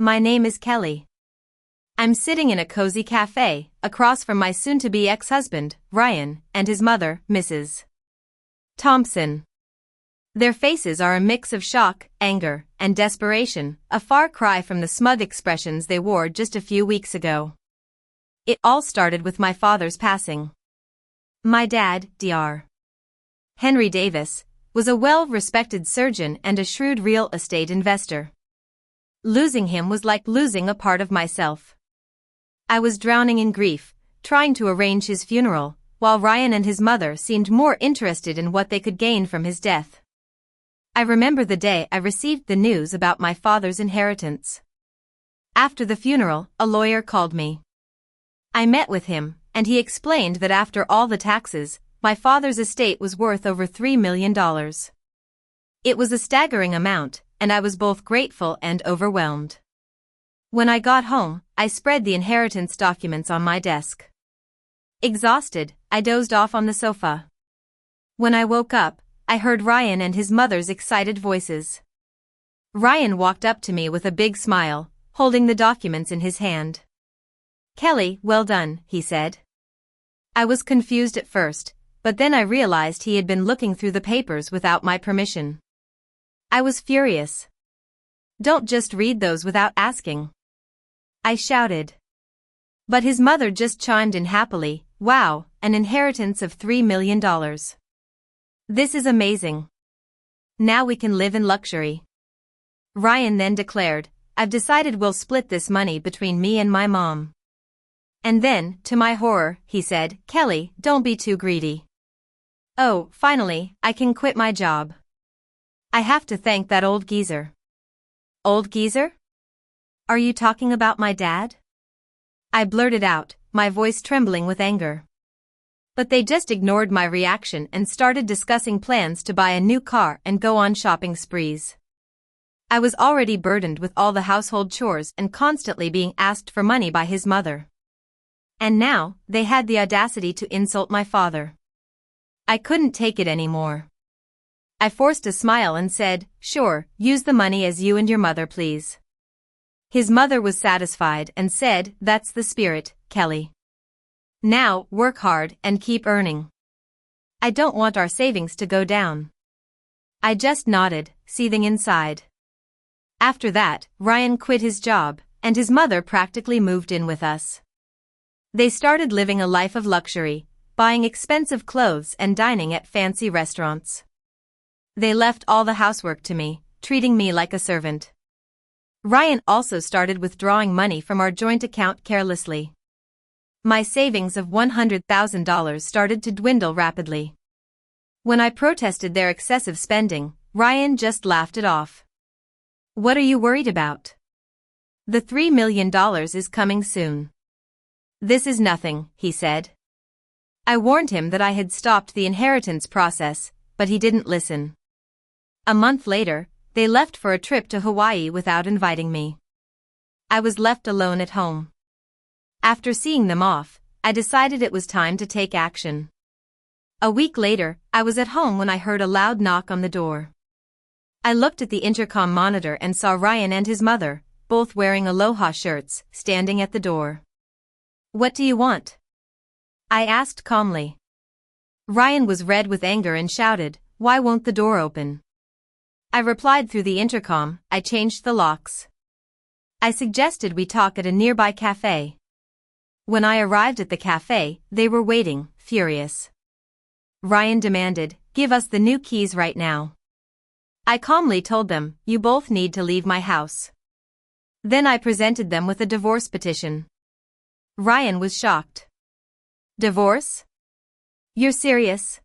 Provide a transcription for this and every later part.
My name is Kelly. I'm sitting in a cozy cafe, across from my soon-to-be ex-husband, Ryan, and his mother, Mrs. Thompson. Their faces are a mix of shock, anger, and desperation, a far cry from the smug expressions they wore just a few weeks ago. It all started with my father's passing. My dad, Dr. Henry Davis, was a well-respected surgeon and a shrewd real estate investor. Losing him was like losing a part of myself. I was drowning in grief, trying to arrange his funeral, while Ryan and his mother seemed more interested in what they could gain from his death. I remember the day I received the news about my father's inheritance. After the funeral, a lawyer called me. I met with him, and he explained that after all the taxes, my father's estate was worth over $3 million. It was a staggering amount, and I was both grateful and overwhelmed. When I got home, I spread the inheritance documents on my desk. Exhausted, I dozed off on the sofa. When I woke up, I heard Ryan and his mother's excited voices. Ryan walked up to me with a big smile, holding the documents in his hand. "Kelly, well done," he said. I was confused at first, but then I realized he had been looking through the papers without my permission. I was furious. "Don't just read those without asking," I shouted. But his mother just chimed in happily, "Wow, an inheritance of $3 million. This is amazing. Now we can live in luxury." Ryan then declared, "I've decided we'll split this money between me and my mom." And then, to my horror, he said, "Kelly, don't be too greedy. Oh, finally, I can quit my job. I have to thank that old geezer." "Old geezer? Are you talking about my dad?" I blurted out, my voice trembling with anger. But they just ignored my reaction and started discussing plans to buy a new car and go on shopping sprees. I was already burdened with all the household chores and constantly being asked for money by his mother. And now, they had the audacity to insult my father. I couldn't take it anymore. I forced a smile and said, "Sure, use the money as you and your mother please." His mother was satisfied and said, "That's the spirit, Kelly. Now, work hard and keep earning. I don't want our savings to go down." I just nodded, seething inside. After that, Ryan quit his job, and his mother practically moved in with us. They started living a life of luxury, buying expensive clothes and dining at fancy restaurants. They left all the housework to me, treating me like a servant. Ryan also started withdrawing money from our joint account carelessly. My savings of $100,000 started to dwindle rapidly. When I protested their excessive spending, Ryan just laughed it off. "What are you worried about? The $3 million is coming soon. This is nothing," he said. I warned him that I had stopped the inheritance process, but he didn't listen. A month later, they left for a trip to Hawaii without inviting me. I was left alone at home. After seeing them off, I decided it was time to take action. A week later, I was at home when I heard a loud knock on the door. I looked at the intercom monitor and saw Ryan and his mother, both wearing aloha shirts, standing at the door. "What do you want?" I asked calmly. Ryan was red with anger and shouted, "Why won't the door open?" I replied through the intercom, "I changed the locks." I suggested we talk at a nearby cafe. When I arrived at the cafe, they were waiting, furious. Ryan demanded, "Give us the new keys right now." I calmly told them, "You both need to leave my house." Then I presented them with a divorce petition. Ryan was shocked. "Divorce? You're serious?"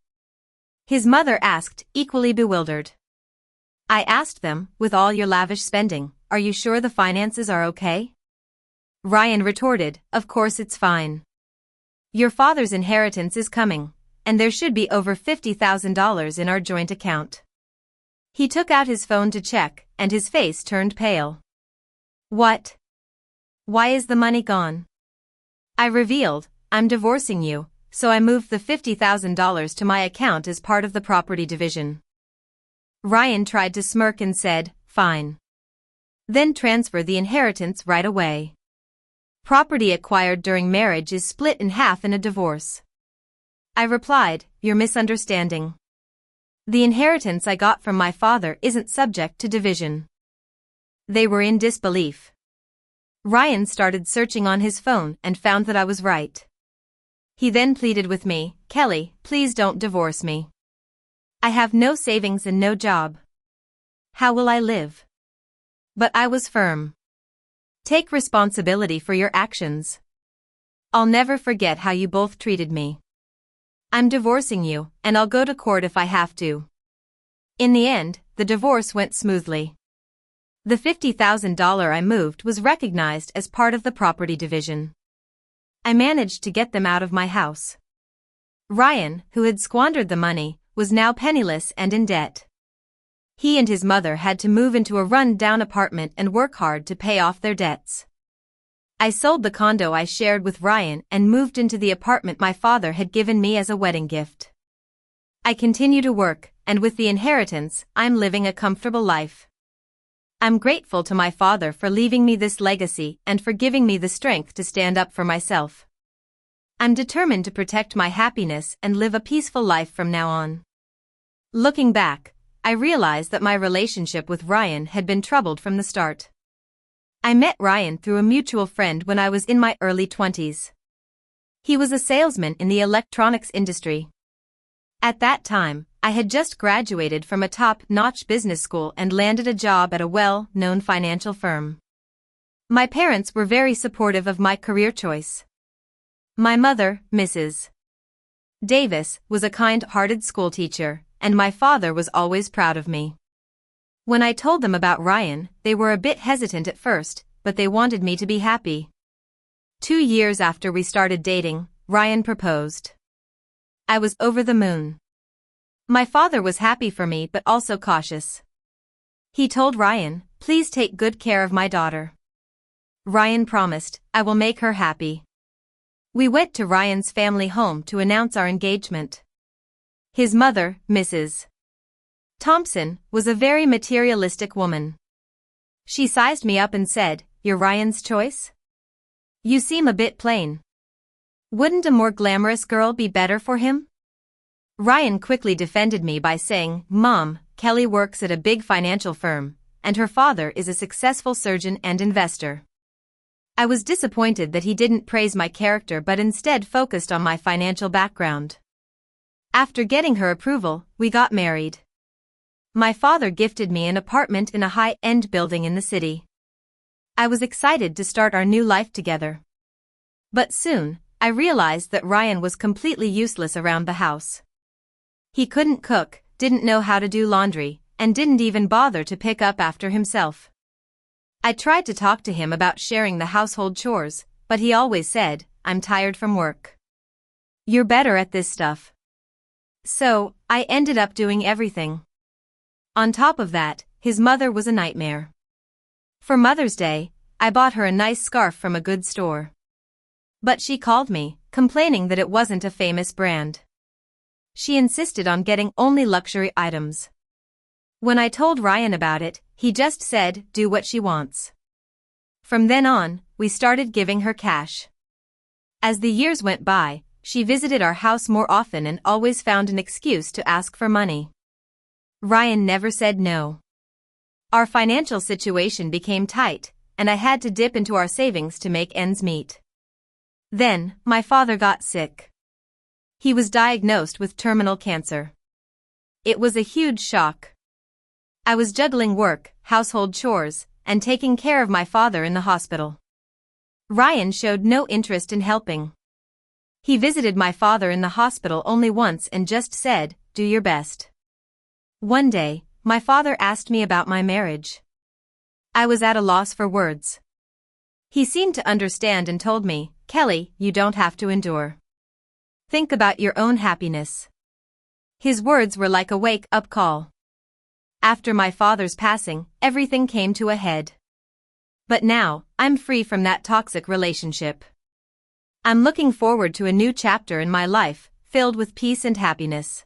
His mother asked, equally bewildered. I asked them, "With all your lavish spending, are you sure the finances are okay?" Ryan retorted, "Of course it's fine. Your father's inheritance is coming, and there should be over $50,000 in our joint account." He took out his phone to check, and his face turned pale. "What? Why is the money gone?" I revealed, "I'm divorcing you, so I moved the $50,000 to my account as part of the property division." Ryan tried to smirk and said, "Fine. Then transfer the inheritance right away. Property acquired during marriage is split in half in a divorce. I replied, you're misunderstanding. The inheritance I got from my father isn't subject to division. They were in disbelief. Ryan started searching on his phone and found that I was right. He then pleaded with me, Kelly, please don't divorce me. I have no savings and no job. How will I live? But I was firm. Take responsibility for your actions. I'll never forget how you both treated me. I'm divorcing you, and I'll go to court if I have to. In the end, the divorce went smoothly. The $50,000 I moved was recognized as part of the property division. I managed to get them out of my house. Ryan, who had squandered the money, was now penniless and in debt. He and his mother had to move into a run-down apartment and work hard to pay off their debts. I sold the condo I shared with Ryan and moved into the apartment my father had given me as a wedding gift. I continue to work, and with the inheritance, I'm living a comfortable life. I'm grateful to my father for leaving me this legacy and for giving me the strength to stand up for myself. I'm determined to protect my happiness and live a peaceful life from now on. Looking back, I realized that my relationship with Ryan had been troubled from the start. I met Ryan through a mutual friend when I was in my early 20s. He was a salesman in the electronics industry. At that time, I had just graduated from a top-notch business school and landed a job at a well-known financial firm. My parents were very supportive of my career choice. My mother, Mrs. Davis, was a kind-hearted schoolteacher, and my father was always proud of me. When I told them about Ryan, they were a bit hesitant at first, but they wanted me to be happy. 2 years after we started dating, Ryan proposed. I was over the moon. My father was happy for me but also cautious. He told Ryan, please take good care of my daughter. Ryan promised, I will make her happy. We went to Ryan's family home to announce our engagement. His mother, Mrs. Thompson, was a very materialistic woman. She sized me up and said, you're Ryan's choice? You seem a bit plain. Wouldn't a more glamorous girl be better for him? Ryan quickly defended me by saying, Mom, Kelly works at a big financial firm, and her father is a successful surgeon and investor. I was disappointed that he didn't praise my character but instead focused on my financial background. After getting her approval, we got married. My father gifted me an apartment in a high-end building in the city. I was excited to start our new life together. But soon, I realized that Ryan was completely useless around the house. He couldn't cook, didn't know how to do laundry, and didn't even bother to pick up after himself. I tried to talk to him about sharing the household chores, but he always said, I'm tired from work. You're better at this stuff. So, I ended up doing everything. On top of that, his mother was a nightmare. For Mother's Day, I bought her a nice scarf from a good store. But she called me, complaining that it wasn't a famous brand. She insisted on getting only luxury items. When I told Ryan about it, he just said, do what she wants. From then on, we started giving her cash. As the years went by, she visited our house more often and always found an excuse to ask for money. Ryan never said no. Our financial situation became tight, and I had to dip into our savings to make ends meet. Then, my father got sick. He was diagnosed with terminal cancer. It was a huge shock. I was juggling work, household chores, and taking care of my father in the hospital. Ryan showed no interest in helping. He visited my father in the hospital only once and just said, do your best. One day, my father asked me about my marriage. I was at a loss for words. He seemed to understand and told me, Kelly, you don't have to endure. Think about your own happiness. His words were like a wake-up call. After my father's passing, everything came to a head. But now, I'm free from that toxic relationship. I'm looking forward to a new chapter in my life, filled with peace and happiness.